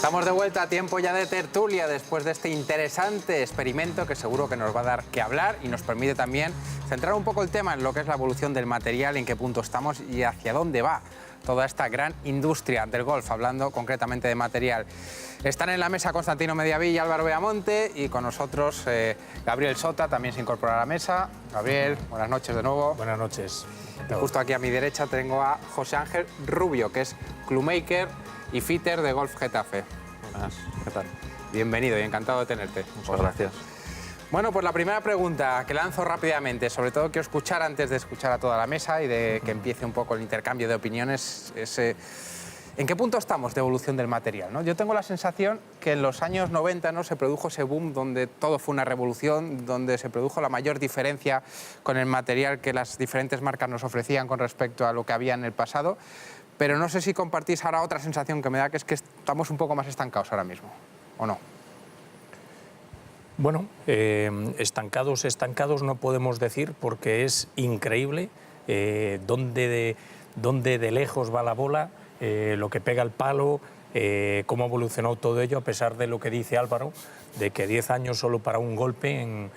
Estamos de vuelta a tiempo ya de tertulia después de este interesante experimento que seguro que nos va a dar que hablar y nos permite también centrar un poco el tema en lo que es la evolución del material, en qué punto estamos y hacia dónde va toda esta gran industria del golf, hablando concretamente de material. Están en la mesa Constantino Mediavilla, Álvaro Beamonte y con nosotros Gabriel Sota también se incorpora a la mesa. Gabriel, buenas noches de nuevo. Buenas noches. Y justo aquí a mi derecha tengo a José Ángel Rubio, que es clubmaker y fitter de Golf Getafe. Buenas, ¿qué tal? Bienvenido y encantado de tenerte. Muchas gracias. Bueno, pues la primera pregunta que lanzo rápidamente, sobre todo quiero escuchar antes de escuchar a toda la mesa y de que empiece un poco el intercambio de opiniones, es ¿en qué punto estamos de evolución del material, ¿no? Yo tengo la sensación que en los años 90, ¿no?, se produjo ese boom donde todo fue una revolución, donde se produjo la mayor diferencia con el material que las diferentes marcas nos ofrecían con respecto a lo que había en el pasado. Pero no sé si compartís ahora otra sensación que me da, que es que estamos un poco más estancados ahora mismo, ¿o no? Bueno, estancados no podemos decir, porque es increíble dónde de lejos va la bola, lo que pega el palo, cómo ha evolucionado todo ello, a pesar de lo que dice Álvaro, de que 10 años solo para un golpe en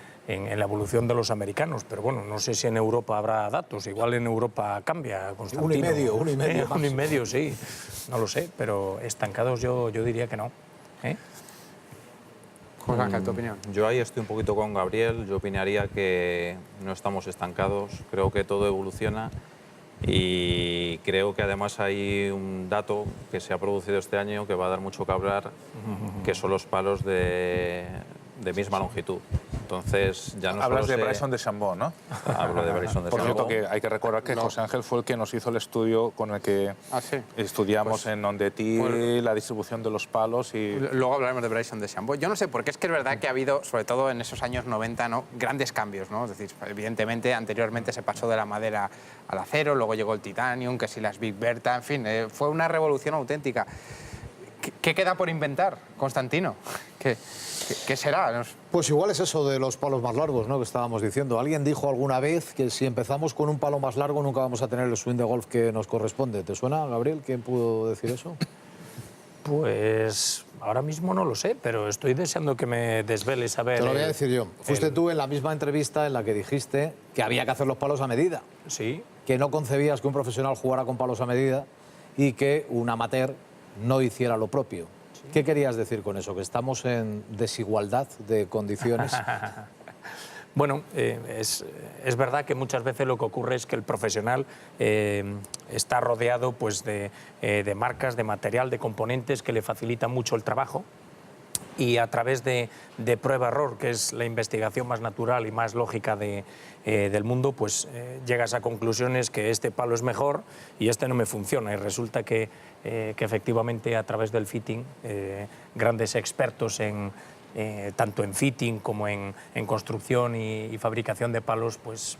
la evolución de los americanos. Pero bueno, no sé si en Europa habrá datos, igual en Europa cambia, Constantino. Uno y medio. Uno y medio, sí, no lo sé, pero estancados yo diría que no. José Ángel, ¿tu opinión? Yo ahí estoy un poquito con Gabriel. Yo opinaría que no estamos estancados. Creo que todo evoluciona y creo que además hay un dato que se ha producido este año que va a dar mucho que hablar, que son los palos de misma longitud. Entonces, ya no Hablas solo de Bryson DeChambeau, ¿no? Hablo de Bryson DeChambeau. Por cierto, que hay que recordar que José Ángel fue el que nos hizo el estudio con el que estudiamos Pues, en On the Tee, la distribución de los palos y... Luego hablaremos de Bryson DeChambeau. Yo no sé, porque es que es verdad que ha habido, sobre todo en esos años 90, ¿no?, grandes cambios, ¿no? Es decir, evidentemente, anteriormente se pasó de la madera al acero, luego llegó el titanium, que si las Big Bertha, en fin, fue una revolución auténtica. ¿Qué queda por inventar, Constantino? ¿Qué será? Pues igual es eso de los palos más largos, ¿no?, que estábamos diciendo. Alguien dijo alguna vez que si empezamos con un palo más largo nunca vamos a tener el swing de golf que nos corresponde. ¿Te suena, Gabriel? ¿Quién pudo decir eso? Pues ahora mismo no lo sé, pero estoy deseando que me desveles a ver... Te lo voy a decir yo. Fuiste tú en la misma entrevista en la que dijiste que había que hacer los palos a medida. Sí. Que no concebías que un profesional jugara con palos a medida y que un amateur no hiciera lo propio. Sí. ¿Qué querías decir con eso? ¿Que estamos en desigualdad de condiciones? Bueno, es verdad que muchas veces lo que ocurre es que el profesional está rodeado, pues, de marcas, de material, de componentes que le facilitan mucho el trabajo, y a través de prueba-error, que es la investigación más natural y más lógica del mundo, pues llegas a conclusiones que este palo es mejor y este no me funciona, y resulta que efectivamente a través del fitting grandes expertos tanto en fitting como en construcción y fabricación de palos, pues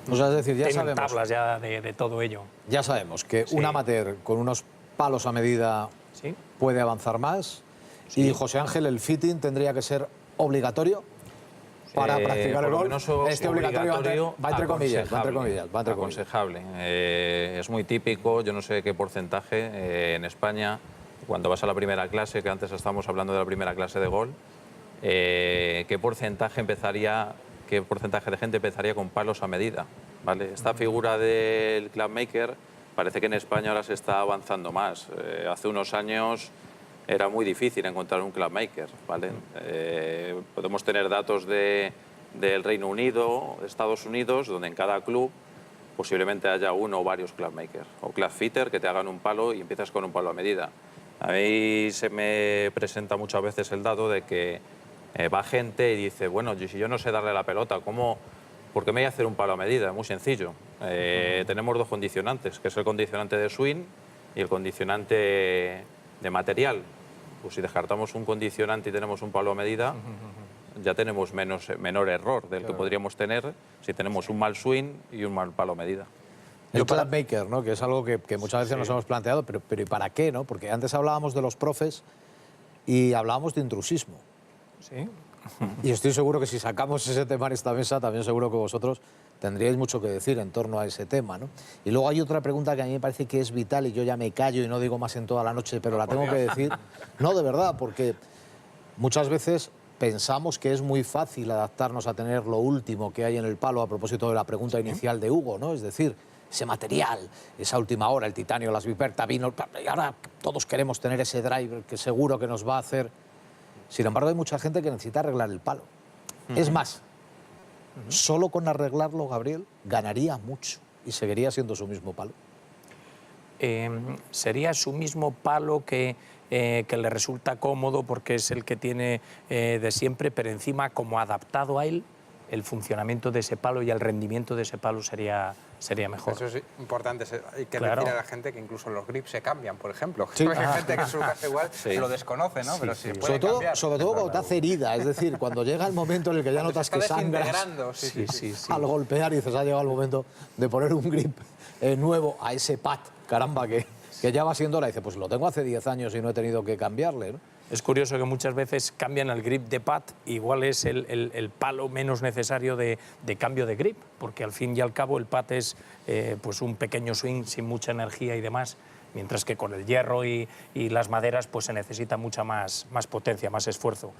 o sea, es decir, ya tienen sabemos, tablas ya de todo ello. Ya sabemos que Sí. un amateur con unos palos a medida ¿Sí? puede avanzar más. Sí. Y José Ángel, el fitting tendría que ser obligatorio para practicar el por lo golf. menos Este obligatorio va entre comillas. Aconsejable. Es muy típico, yo no sé qué porcentaje en España, cuando vas a la primera clase, que antes estábamos hablando de la primera clase de golf, qué porcentaje de gente empezaría con palos a medida, ¿vale? Esta figura del clubmaker parece que en España ahora se está avanzando más. Hace unos años era muy difícil encontrar un clubmaker, ¿vale? Podemos tener datos del Reino Unido, de Estados Unidos, donde en cada club posiblemente haya uno o varios clubmakers o clubfitter que te hagan un palo y empiezas con un palo a medida. A mí se me presenta muchas veces el dato de que va gente y dice, bueno, si yo no sé darle la pelota, ¿por qué me voy a hacer un palo a medida? Muy sencillo. Tenemos dos condicionantes, que es el condicionante de swing y el condicionante de material. Pues si descartamos un condicionante y tenemos un palo a medida, ya tenemos menor error del que podríamos tener si tenemos un mal swing y un mal palo a medida. El clubmaker, ¿no?, que es algo que muchas veces nos hemos planteado, pero ¿y para qué, no? Porque antes hablábamos de los profes y hablábamos de intrusismo. Sí. Y estoy seguro que si sacamos ese tema en esta mesa, también seguro que vosotros tendríais mucho que decir en torno a ese tema, ¿no? Y luego hay otra pregunta que a mí me parece que es vital y yo ya me callo y no digo más en toda la noche, pero la tengo que decir. No, de verdad, porque muchas veces pensamos que es muy fácil adaptarnos a tener lo último que hay en el palo, a propósito de la pregunta inicial de Hugo, ¿no? Es decir, ese material, esa última hora, el titanio, las Viperta, vino, y ahora todos queremos tener ese driver que seguro que nos va a hacer. Sin embargo, hay mucha gente que necesita arreglar el palo. Es más, solo con arreglarlo, Gabriel, ganaría mucho y seguiría siendo su mismo palo. Sería su mismo palo que le resulta cómodo porque es el que tiene de siempre, pero encima como adaptado a él, el funcionamiento de ese palo y el rendimiento de ese palo sería mejor. Eso es importante. Hay que Claro. decir a la gente que incluso los grips se cambian, por ejemplo. Sí. Hay gente que en su caso igual lo desconoce, ¿no? Pero sí, Sobre todo cuando te hace herida, es decir, cuando llega el momento en el que ya notas que sangras Sí. al golpear y dices, ha llegado el momento de poner un grip nuevo a ese pad, caramba, que ya va siendo hora. Y dice, pues lo tengo hace 10 años y no he tenido que cambiarle, ¿no? Es curioso que muchas veces cambian el grip de pad, igual es el palo menos necesario de cambio de grip, porque al fin y al cabo el pad es pues un pequeño swing sin mucha energía y demás, mientras que con el hierro y las maderas pues se necesita mucha más potencia, más esfuerzo.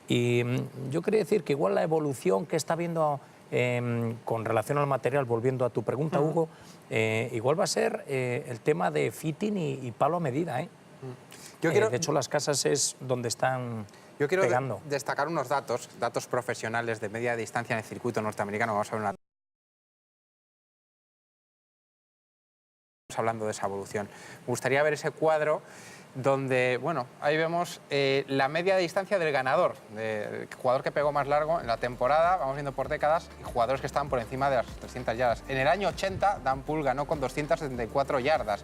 Y yo quería decir que igual la evolución que está viendo con relación al material, volviendo a tu pregunta, Hugo, igual va a ser el tema de fitting y palo a medida, ¿eh? De hecho, las casas es donde están Yo quiero pegando. destacar unos datos profesionales de media distancia en el circuito norteamericano. Vamos a ver una... hablando de esa evolución. Me gustaría ver ese cuadro donde, bueno, ahí vemos la media de distancia del ganador, del jugador que pegó más largo en la temporada, vamos viendo por décadas, y jugadores que estaban por encima de las 300 yardas. En el año 80, Dan Poole ganó con 274 yardas.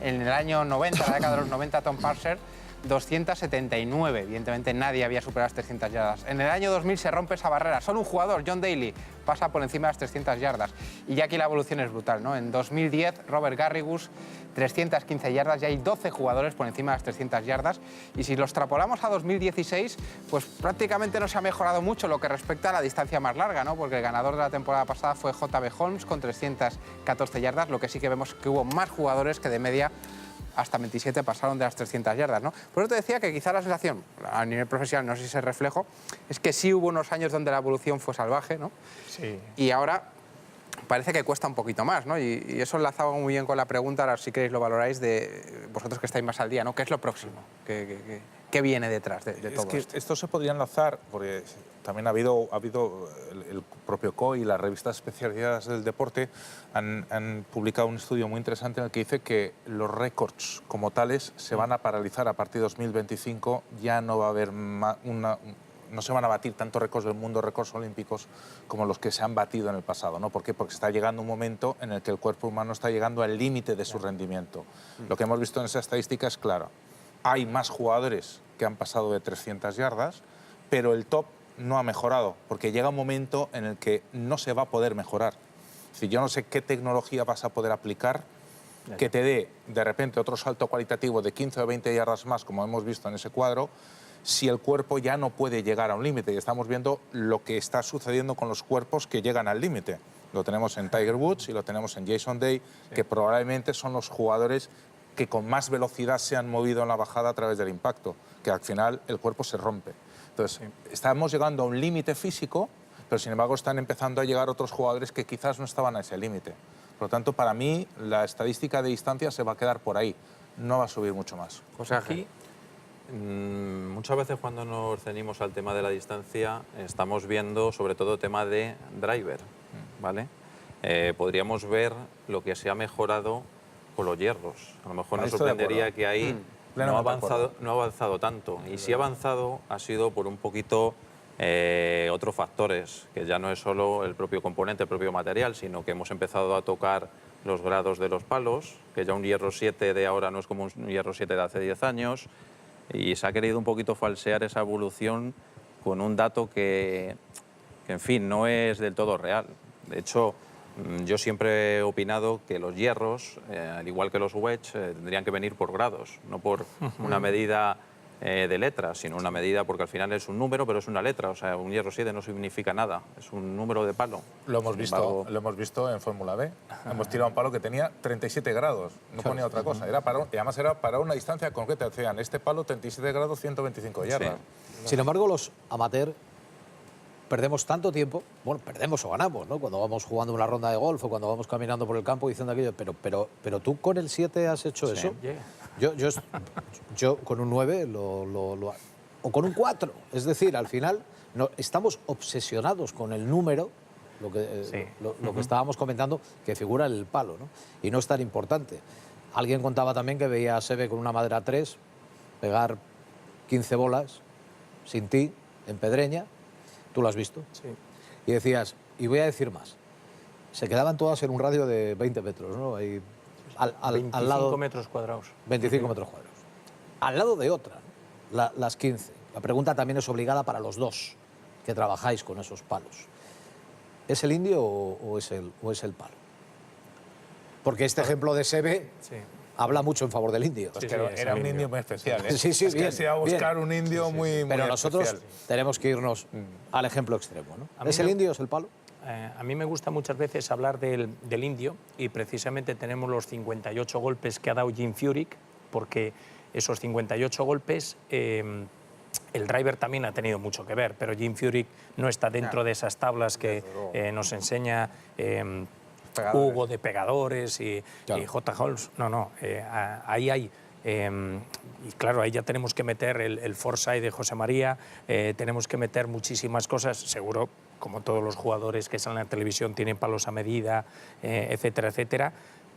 En el año 90, la década de los 90, Tom Parser, 279. Evidentemente nadie había superado las 300 yardas. En el año 2000 se rompe esa barrera. Solo un jugador, John Daly, pasa por encima de las 300 yardas. Y ya aquí la evolución es brutal, ¿no? En 2010, Robert Garrigus, 315 yardas. Ya hay 12 jugadores por encima de las 300 yardas. Y si lo extrapolamos a 2016, pues prácticamente no se ha mejorado mucho lo que respecta a la distancia más larga, ¿no? Porque el ganador de la temporada pasada fue J.B. Holmes con 314 yardas. Lo que sí que vemos que hubo más jugadores que de media hasta 27 pasaron de las 300 yardas, ¿no? Por eso te decía que quizá la sensación, a nivel profesional, no sé si es el reflejo, es que sí hubo unos años donde la evolución fue salvaje, ¿no? Sí. Y ahora parece que cuesta un poquito más, ¿no? Y eso enlazaba muy bien con la pregunta, ahora si queréis lo valoráis, de vosotros que estáis más al día, ¿no? ¿Qué es lo próximo? ¿Qué viene detrás de todo Es que esto? esto se podría enlazar, porque también ha habido el propio COI y las revistas especializadas del deporte han publicado un estudio muy interesante en el que dice que los récords como tales se van a paralizar a partir de 2025, ya no va a haber no se van a batir tantos récords del mundo, récords olímpicos, como los que se han batido en el pasado, ¿no? ¿Por qué? Porque está llegando un momento en el que el cuerpo humano está llegando al límite de su rendimiento. Lo que hemos visto en esa estadística es claro. Hay más jugadores que han pasado de 300 yardas, pero el top no ha mejorado, porque llega un momento en el que no se va a poder mejorar. Si yo no sé qué tecnología vas a poder aplicar que te dé de repente otro salto cualitativo de 15 o 20 yardas más, como hemos visto en ese cuadro, si el cuerpo ya no puede llegar a un límite. Y estamos viendo lo que está sucediendo con los cuerpos que llegan al límite. Lo tenemos en Tiger Woods y lo tenemos en Jason Day, que probablemente son los jugadores que con más velocidad se han movido en la bajada a través del impacto, que al final el cuerpo se rompe. Entonces, estamos llegando a un límite físico, pero sin embargo están empezando a llegar otros jugadores que quizás no estaban a ese límite. Por lo tanto, para mí, la estadística de distancia se va a quedar por ahí, no va a subir mucho más. José Ángel. Muchas veces cuando nos ceñimos al tema de la distancia estamos viendo sobre todo tema de driver, ¿vale? Podríamos ver lo que se ha mejorado con los hierros. A lo mejor nos sorprendería que ahí no ha avanzado tanto. Y si ha avanzado ha sido por un poquito otros factores, que ya no es solo el propio componente, el propio material, sino que hemos empezado a tocar los grados de los palos, que ya un hierro 7 de ahora no es como un hierro 7 de hace 10 años, y se ha querido un poquito falsear esa evolución con un dato que en fin, no es del todo real. De hecho, yo siempre he opinado que los hierros, al igual que los wedge, tendrían que venir por grados, no por una medida de letras, sino una medida, porque al final es un número, pero es una letra. O sea, un hierro 7 no significa nada, es un número de palo. Lo hemos Sin visto, embargo, lo hemos visto en Fórmula B. Hemos tirado un palo que tenía 37 grados, no ponía otra cosa. Era para, y además era para una distancia concreta. Decían, este palo 37 grados, 125 yardas. Sin embargo, los amateurs perdemos tanto tiempo, bueno, perdemos o ganamos, ¿no? Cuando vamos jugando una ronda de golf o cuando vamos caminando por el campo diciendo aquello, pero tú con el 7 has hecho eso. Yo con un 9 o con un 4. Es decir, al final no, estamos obsesionados con el número, lo que estábamos comentando, que figura el palo, ¿no? Y no es tan importante. Alguien contaba también que veía a Seve con una madera 3 pegar 15 bolas sin ti en Pedreña. Tú lo has visto. Sí. Y decías, y voy a decir más, se quedaban todas en un radio de 20 metros, ¿no? Ahí, al lado, 25 metros cuadrados. 25 metros cuadrados. Al lado de otra, ¿no? Las 15. La pregunta también es obligada para los dos que trabajáis con esos palos. ¿Es el indio o es el palo? Porque este ejemplo de Seve habla mucho en favor del indio. Pues era un indio muy especial, ¿eh? Sí, es que se iba a buscar un indio muy Pero muy nosotros especial. tenemos que irnos al ejemplo extremo, ¿no? A mí ¿Es el me- indio o es el palo? A mí me gusta muchas veces hablar del indio y precisamente tenemos los 58 golpes que ha dado Jim Furyk, porque esos 58 golpes, el driver también ha tenido mucho que ver, pero Jim Furyk no está dentro de esas tablas que nos enseña Hugo de pegadores y J. Holmes. No, ahí hay... y claro, ahí ya tenemos que meter el foresight de José María, tenemos que meter muchísimas cosas, seguro, como todos los jugadores que salen en la televisión tienen palos a medida, etcétera, etcétera,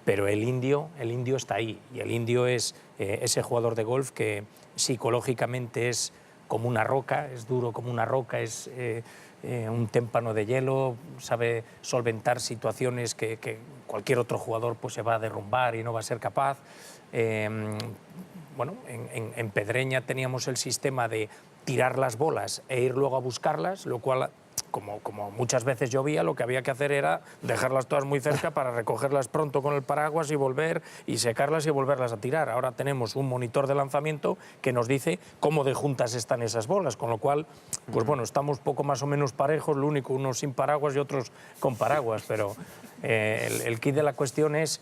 pero el indio está ahí, y el indio es ese jugador de golf que psicológicamente es como una roca, es duro como una roca, es un témpano de hielo, sabe solventar situaciones que cualquier otro jugador pues, se va a derrumbar y no va a ser capaz. Bueno, en Pedreña teníamos el sistema de tirar las bolas e ir luego a buscarlas, lo cual, como muchas veces llovía, lo que había que hacer era dejarlas todas muy cerca para recogerlas pronto con el paraguas y volver y secarlas y volverlas a tirar. Ahora tenemos un monitor de lanzamiento que nos dice cómo de juntas están esas bolas, con lo cual, pues bueno, estamos poco más o menos parejos, lo único, unos sin paraguas y otros con paraguas, pero el kit de la cuestión es...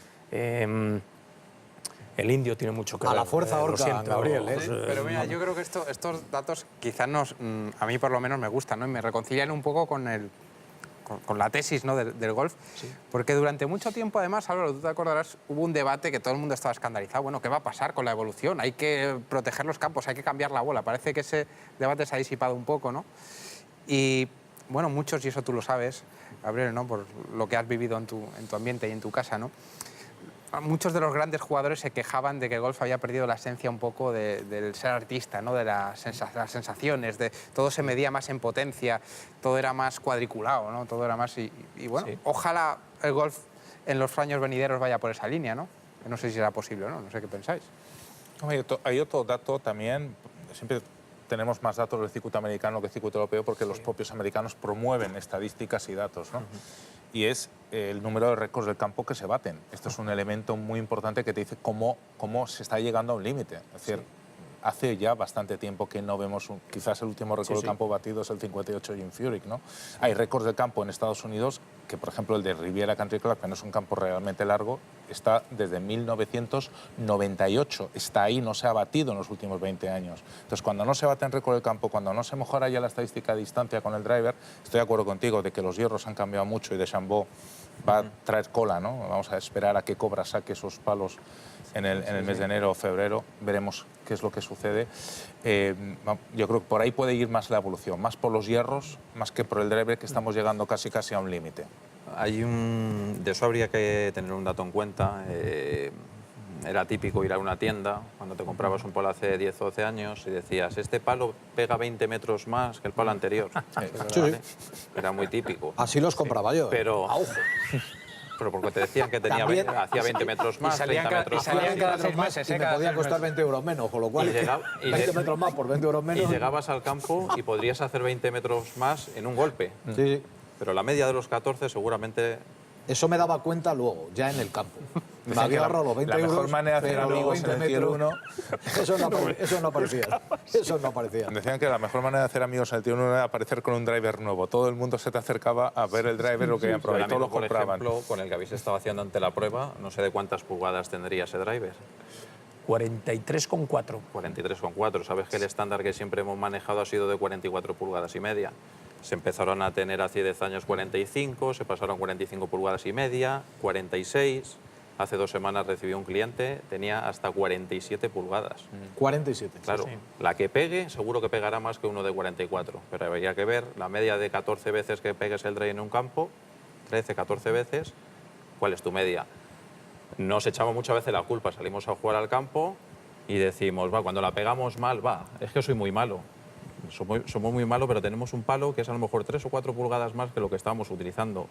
el indio tiene mucho que ver. A la fuerza lo ahorca, siento, Gabriel, ¿eh? pues, Pero mira, yo creo que estos datos quizás a mí por lo menos me gustan, ¿no? Y me reconcilian un poco con la tesis, ¿no? del golf, porque durante mucho tiempo, además, Álvaro, tú te acordarás, hubo un debate que todo el mundo estaba escandalizado. Bueno, ¿qué va a pasar con la evolución? Hay que proteger los campos, hay que cambiar la bola. Parece que ese debate se ha disipado un poco, ¿no? Y, bueno, muchos, y eso tú lo sabes, Gabriel, ¿no? Por lo que has vivido en tu ambiente y en tu casa, ¿no? Muchos de los grandes jugadores se quejaban de que el golf había perdido la esencia un poco del ser artista, ¿no? De las sensaciones, de todo se medía más en potencia, todo era más cuadriculado, ¿no? Todo era más... Y bueno, ojalá el golf en los años venideros vaya por esa línea, ¿no? No sé si será posible o no, no sé qué pensáis. Hay otro dato también, siempre tenemos más datos del circuito americano que del circuito europeo porque los propios americanos promueven estadísticas y datos, ¿no? Y es el número de récords del campo que se baten. Esto es un elemento muy importante que te dice cómo se está llegando a un límite. Es decir, hace ya bastante tiempo que no vemos, quizás el último récord del campo batido es el 58 Jim Furyk, ¿no? Hay récords del campo en Estados Unidos que, por ejemplo, el de Riviera Country Club, que no es un campo realmente largo, está desde 1998. Está ahí, no se ha batido en los últimos 20 años. Entonces, cuando no se bate en récord del campo, cuando no se mejora ya la estadística de distancia con el driver, estoy de acuerdo contigo de que los hierros han cambiado mucho y DeChambeau va a traer cola, ¿no? Vamos a esperar a que Cobra saque esos palos en el mes de enero o febrero, veremos qué es lo que sucede. Yo creo que por ahí puede ir más la evolución, más por los hierros, más que por el driver, que estamos llegando casi a un límite. De eso habría que tener un dato en cuenta. Era típico ir a una tienda cuando te comprabas un palo hace 10 o 12 años y decías, este palo pega 20 metros más que el palo anterior. ¿Vale? Era muy típico. Así los compraba yo. Pero, A ojo. pero porque te decían que tenía También- hacía 20 metros más, 30 metros salían más. cada metros 6 más meses, y me cada podían 6 costar meses. 20 euros menos, con lo cual Y llega- y 20 le- metros más por 20 euros Y menos. llegabas al campo y podrías hacer 20 metros más en un golpe. Sí, sí. Pero la media de los 14 seguramente... Eso me daba cuenta luego, ya en el campo. Me había ahorrado los 20 la euros. mejor manera de hacer pero amigos en 20 el Tier metros, 1... Eso no aparecía. Eso no aparecía. Decían que la mejor manera de hacer amigos en el Tier 1 era aparecer con un driver nuevo. Todo el mundo se te acercaba a ver el driver, lo que habían probado, y todos lo por compraban. ejemplo, con el que habéis estado haciendo ante la prueba, no sé de cuántas pulgadas tendría ese driver. 43,4. 43,4. Sabes que el estándar que siempre hemos manejado ha sido de 44 pulgadas y media. Se empezaron a tener hace 10 años 45, se pasaron 45 pulgadas y media, 46. Hace 2 semanas recibí un cliente, tenía hasta 47 pulgadas. 47. Claro, la que pegue seguro que pegará más que uno de 44, pero habría que ver la media de 14 veces que pegues el drive en un campo, 13, 14 veces, ¿cuál es tu media? Nos echamos muchas veces la culpa, salimos a jugar al campo y decimos, va, cuando la pegamos mal, va, es que soy muy malo. Somos muy malos, pero tenemos un palo que es a lo mejor 3 o 4 pulgadas más que lo que estábamos utilizando.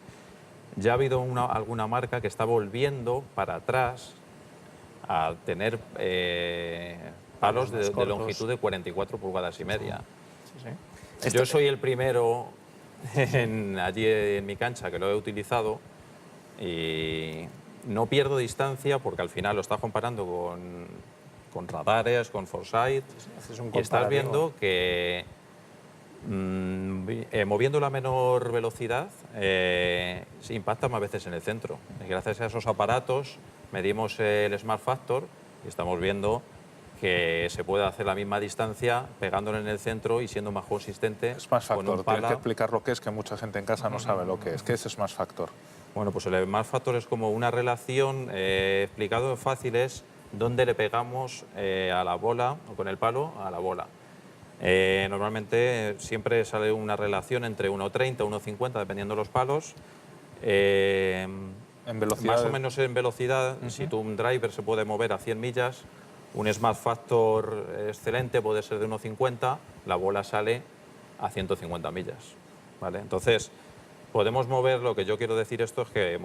Ya ha habido alguna marca que está volviendo para atrás a tener palos de longitud de 44 pulgadas y media. Yo soy el primero allí en mi cancha que lo he utilizado y no pierdo distancia porque al final lo estás comparando con radares, con Foresight, y estás viendo que moviendo la menor velocidad se impacta más veces en el centro. Y gracias a esos aparatos medimos el Smart Factor y estamos viendo que se puede hacer la misma distancia pegándolo en el centro y siendo más consistente. Smart con un Factor, pala. tienes que explicar lo que es, que mucha gente en casa no sabe lo que es. ¿Qué es Smart Factor? Bueno, pues el Smart Factor es como una relación, explicado en fácil, es dónde le pegamos a la bola, o con el palo, a la bola. Normalmente siempre sale una relación entre 1,30 y 1,50, dependiendo de los palos. En velocidad. Más o menos en velocidad, si un driver se puede mover a 100 millas, un Smart Factor excelente puede ser de 1,50, la bola sale a 150 millas. ¿Vale? Entonces, podemos mover, lo que yo quiero decir esto es que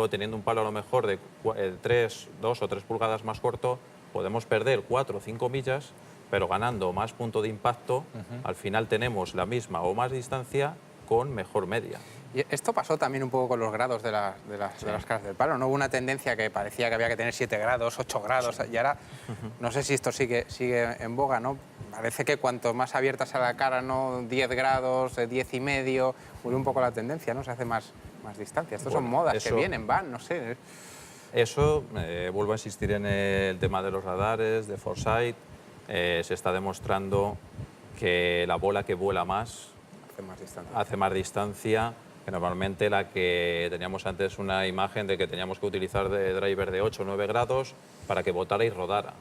teniendo un palo a lo mejor de 2 o 3 pulgadas más corto, podemos perder 4 o 5 millas, pero ganando más punto de impacto, al final tenemos la misma o más distancia con mejor media. Y esto pasó también un poco con los grados de las caras del palo, ¿no? Hubo una tendencia que parecía que había que tener 7 grados, 8 grados, y ahora no sé si esto sigue en boga, ¿no? Parece que cuanto más abierta sea la cara, ¿no? 10 grados, 10 y medio, vuelve un poco la tendencia, ¿no? Se hace más distancia. Estos son modas que vienen, van, no sé. Eso, vuelvo a insistir en el tema de los radares, de Foresight, se está demostrando que la bola que vuela más hace más distancia, que normalmente la que teníamos antes una imagen de que teníamos que utilizar de driver de 8 o 9 grados para que botara y rodara.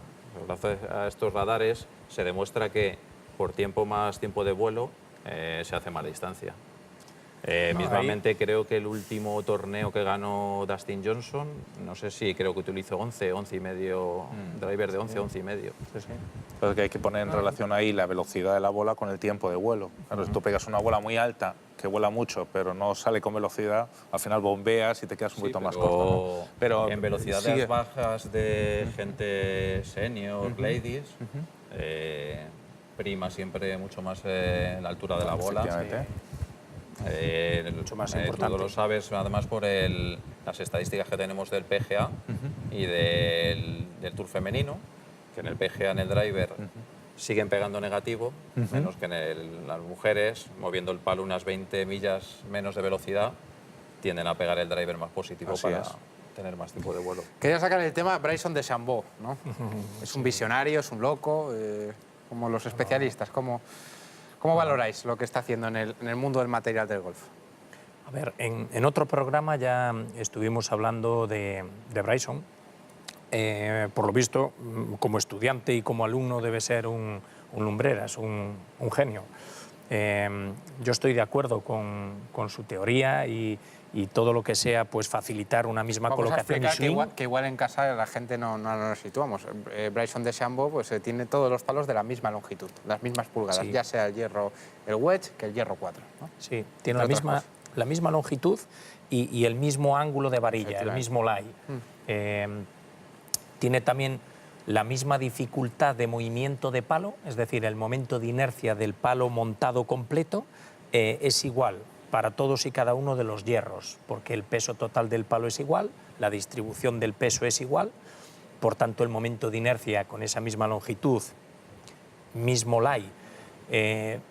Gracias a estos radares se demuestra que por más tiempo de vuelo se hace más distancia. Mismamente creo que el último torneo que ganó Dustin Johnson, no sé si creo que utilizó 11 y medio, driver de 11 y medio. Pero es que hay que poner en relación ahí la velocidad de la bola con el tiempo de vuelo. Claro, si tú pegas una bola muy alta, que vuela mucho, pero no sale con velocidad, al final bombeas y te quedas un poquito más corto, ¿no? Pero en velocidades bajas de gente senior, ladies, prima siempre mucho más la altura de la bola. Mucho más importante. Tú lo sabes, además, por las estadísticas que tenemos del PGA y del Tour femenino, que en el PGA, en el driver, siguen pegando negativo, menos que en las mujeres, moviendo el palo unas 20 millas menos de velocidad, tienden a pegar el driver más positivo para tener más tiempo de vuelo. Quería sacar el tema Bryson DeChambeau, ¿no? Es un visionario, es un loco, como los especialistas. ¿Cómo valoráis lo que está haciendo en el mundo del material del golf? A ver, en otro programa ya estuvimos hablando de Bryson. Por lo visto, como estudiante y como alumno debe ser un lumbreras, un genio. Yo estoy de acuerdo con su teoría y todo lo que sea pues facilitar una misma colocación y swing. Que igual en casa la gente no nos situamos. Bryson DeChambeau pues, tiene todos los palos de la misma longitud, las mismas pulgadas, ya sea el hierro, el wedge, que el hierro 4. ¿no? Sí, tiene la misma longitud y el mismo ángulo de varilla, el mismo lie. Tiene también la misma dificultad de movimiento de palo, es decir, el momento de inercia del palo montado completo es igual para todos y cada uno de los hierros, porque el peso total del palo es igual, la distribución del peso es igual, por tanto el momento de inercia con esa misma longitud, mismo lie,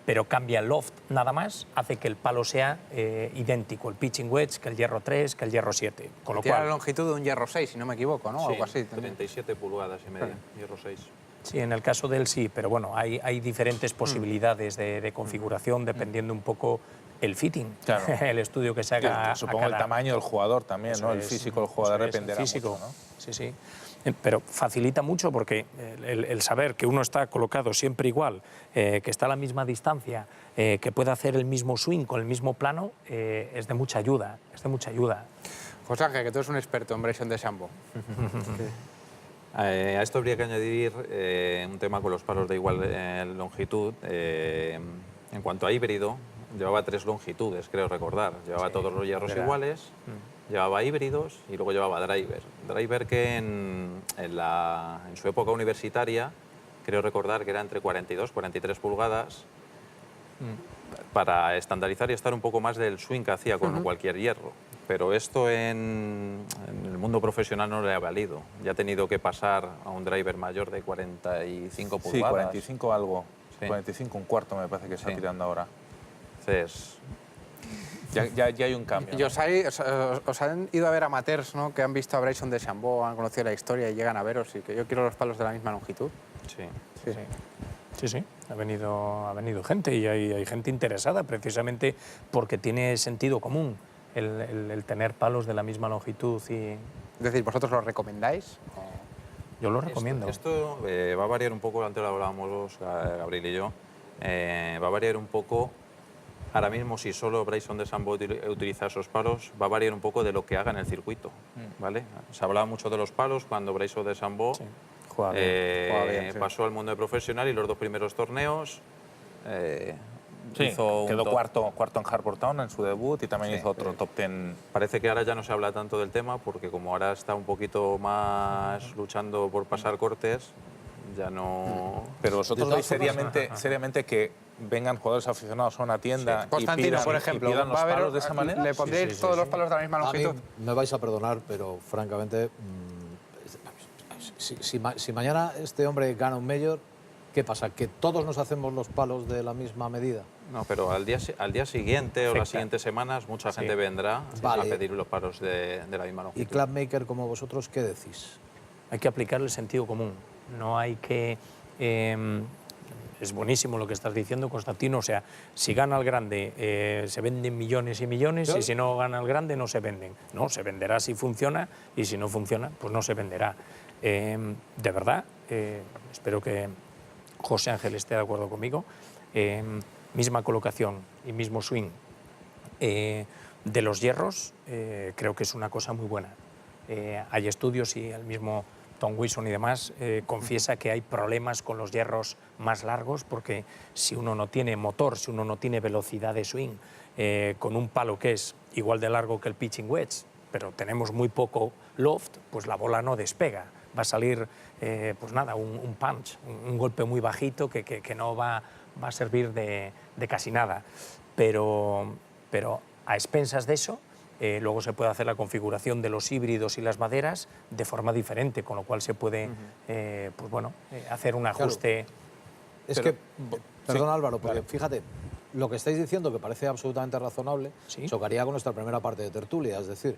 pero cambia el loft nada más, hace que el palo sea idéntico, el pitching wedge, que el hierro 3, que el hierro 7. Con lo Tiene cual, la longitud de un hierro 6, si no me equivoco, ¿no? Sí, Algo así. también. 37 pulgadas y media, hierro 6. sí, en el caso de él sí, pero bueno, hay diferentes posibilidades de configuración dependiendo un poco el fitting, Claro. el estudio que se haga. a Supongo el cada- tamaño del jugador también, Eso ¿no? El es, físico del jugador eso es, el dependerá físico, mucho, ¿no? Sí, sí. Pero facilita mucho porque el saber que uno está colocado siempre igual, que está a la misma distancia, que puede hacer el mismo swing con el mismo plano, es de mucha ayuda, es de mucha ayuda. José Ángel, que tú eres un experto en Bryson DeChambeau. A esto habría que añadir un tema con los palos de igual longitud. En cuanto a híbrido, llevaba 3 longitudes, creo recordar. Llevaba todos los hierros verdad. iguales, llevaba híbridos y luego llevaba driver. Driver que en su época universitaria, creo recordar que era entre 42 y 43 pulgadas, para estandarizar y estar un poco más del swing que hacía con cualquier hierro. Pero esto en el mundo profesional no le ha valido. Ya ha tenido que pasar a un driver mayor de 45 pulgadas. Sí, 45 algo. Sí. 45, un cuarto me parece que está Sí. tirando ahora. Entonces, Ya hay un cambio. Y os han ido a ver amateurs, ¿no? Que han visto a Bryson DeChambeau, han conocido la historia y llegan a veros y que yo quiero los palos de la misma longitud. sí. Sí. Sí, sí, ha venido gente y hay gente interesada precisamente porque tiene sentido común el tener palos de la misma longitud y Es decir, ¿vosotros los recomendáis? yo lo recomiendo. Esto va a variar un poco, antes lo hablábamos Gabriel y yo, va a variar un poco, ahora mismo si solo Bryson DeChambeau utiliza esos palos, va a variar un poco de lo que haga en el circuito, ¿vale? Se hablaba mucho de los palos cuando Bryson DeChambeau Sí, juega bien. juega bien, sí. pasó al mundo de profesional y los 2 primeros torneos Sí, hizo un quedó top. cuarto en Harbour Town en su debut y también Sí, hizo otro top 10. Parece que ahora ya no se habla tanto del tema porque como ahora está un poquito más luchando por pasar cortes, ya no... Pero vosotros De veis todas seriamente que vengan jugadores aficionados a una tienda y Constantino, pidan, por y ejemplo, pidan los ¿va a haber- palos de esa manera? ¿Le pondréis sí, sí, todos sí. los palos de la misma A mí longitud? me vais a perdonar, pero francamente, si mañana este hombre gana un Major, ¿qué pasa? ¿Que todos nos hacemos los palos de la misma medida? No, pero al día siguiente o Afecta. las siguientes semanas mucha gente vendrá Vale. a pedir los palos de la misma Y longitud. Clubmaker como vosotros, ¿qué decís? Hay que aplicar el sentido común. No hay que... es buenísimo lo que estás diciendo, Constantino. O sea, si gana el grande, se venden millones y millones, Claro. y si no gana el grande, no se venden. No, se venderá si funciona, y si no funciona, pues no se venderá. De verdad, espero que José Ángel esté de acuerdo conmigo. Misma colocación y mismo swing de los hierros, creo que es una cosa muy buena. Hay estudios y el mismo Tom Wilson y demás confiesa que hay problemas con los hierros más largos porque si uno no tiene motor, si uno no tiene velocidad de swing, con un palo que es igual de largo que el pitching wedge, pero tenemos muy poco loft, pues la bola no despega. Va a salir, pues nada, un punch, un golpe muy bajito que no va a servir de casi nada. Pero a expensas de eso, luego se puede hacer la configuración de los híbridos y las maderas de forma diferente, con lo cual se puede pues bueno, hacer un ajuste. Es que, perdón Álvaro, porque fíjate, lo que estáis diciendo, que parece absolutamente razonable, Sí. chocaría con nuestra primera parte de tertulia. Es decir,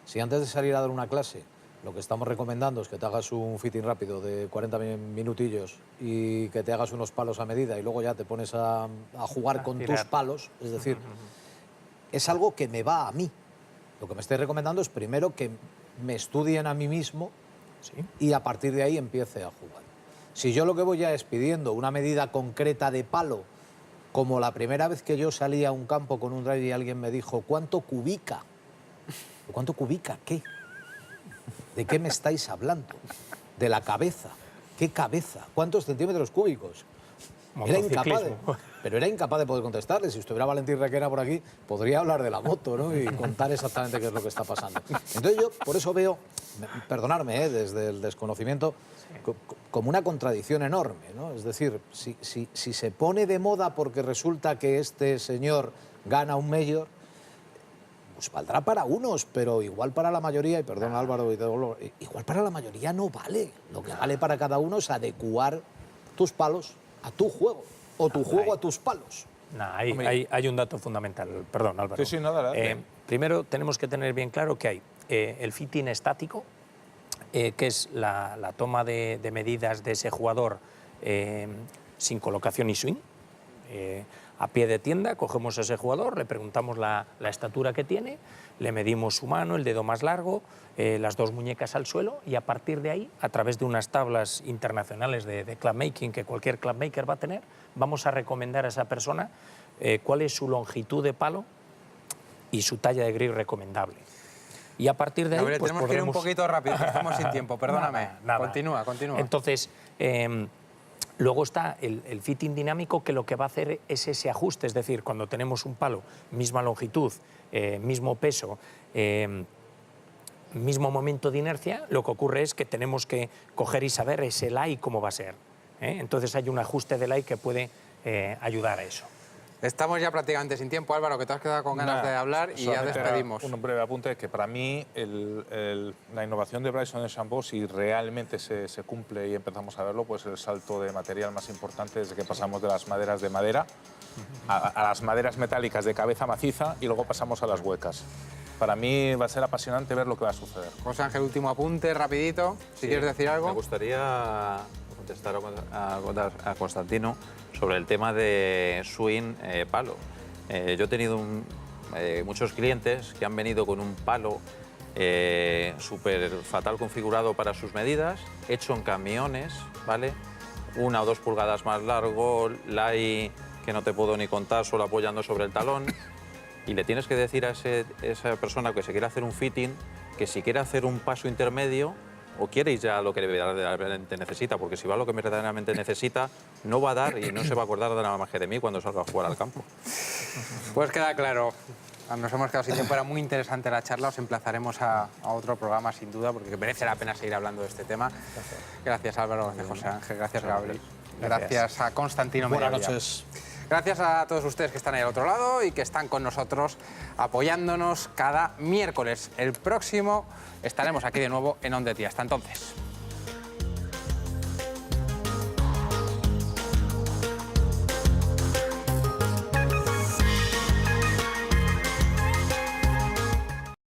si antes de salir a dar una clase, lo que estamos recomendando es que te hagas un fitting rápido de 40 minutillos y que te hagas unos palos a medida y luego ya te pones a jugar con tirar. tus palos, es decir, es algo que me va a mí. Lo que me estáis recomendando es primero que me estudien a mí mismo Sí. y a partir de ahí empiece a jugar. Si yo lo que voy ya es pidiendo una medida concreta de palo, como la primera vez que yo salí a un campo con un drive y alguien me dijo, ¿cuánto cubica? ¿Cuánto cubica qué? ¿De qué me estáis hablando? De la cabeza. ¿Qué cabeza? ¿Cuántos centímetros cúbicos? Era incapaz de, Motociclismo. pero era incapaz de poder contestarle. Si estuviera Valentín Requena por aquí, podría hablar de la moto, ¿no? Y contar exactamente qué es lo que está pasando. Entonces yo por eso veo, perdonadme, desde el desconocimiento, como una contradicción enorme, ¿no? Es decir, si se pone de moda porque resulta que este señor gana un Major, pues valdrá para unos, pero igual para la mayoría, y perdón Álvaro, igual para la mayoría no vale. Lo que vale para cada uno es adecuar tus palos a tu juego, o tu juego a tus palos. Nah, hay un dato fundamental, perdón Álvaro. Sí, nada. Primero tenemos que tener bien claro que hay el fitting estático, que es la toma de medidas de ese jugador sin colocación y swing. A pie de tienda cogemos a ese jugador, le preguntamos la estatura que tiene, le medimos su mano, el dedo más largo, las 2 muñecas al suelo, y a partir de ahí, a través de unas tablas internacionales de clubmaking que cualquier clubmaker va a tener, vamos a recomendar a esa persona cuál es su longitud de palo y su talla de grip recomendable. Y a partir de ahí, Gabriel, pues tenemos que ir un poquito rápido, que estamos sin tiempo, perdóname. Nada. Continúa. Entonces, luego está el fitting dinámico, que lo que va a hacer es ese ajuste, es decir, cuando tenemos un palo, misma longitud, mismo peso, mismo momento de inercia, lo que ocurre es que tenemos que coger y saber ese lie cómo va a ser. Entonces hay un ajuste de lie que puede ayudar a eso. Estamos ya prácticamente sin tiempo, Álvaro, que te has quedado con ganas de hablar y ya despedimos. Un breve apunte, que para mí la innovación de Bryson DeChambeau, si realmente se cumple y empezamos a verlo, pues el salto de material más importante desde que pasamos de las maderas de madera a las maderas metálicas de cabeza maciza y luego pasamos a las huecas. Para mí va a ser apasionante ver lo que va a suceder. José Ángel, último apunte, rapidito, si quieres decir algo. Me gustaría contestar a Constantino sobre el tema de swing palo. Yo he tenido muchos clientes que han venido con un palo súper fatal configurado para sus medidas, hecho en camiones, ¿vale? 1 o 2 pulgadas más largo, lie que no te puedo ni contar, solo apoyando sobre el talón. Y le tienes que decir a esa persona que se quiere hacer un fitting, que si quiere hacer un paso intermedio, o quiere ir ya a lo que verdaderamente necesita, porque si va a lo que verdaderamente necesita, no va a dar y no se va a acordar de nada más que de mí cuando salga a jugar al campo. Pues queda claro. Nos hemos quedado sin tiempo, era muy interesante la charla, os emplazaremos a otro programa sin duda, porque merece la pena seguir hablando de este tema. Gracias Álvaro, gracias José Ángel, gracias Gabriel, gracias a Constantino Mediavilla. Buenas noches. Gracias a todos ustedes que están ahí al otro lado y que están con nosotros apoyándonos cada miércoles. El próximo estaremos aquí de nuevo en On The Tee. Hasta entonces.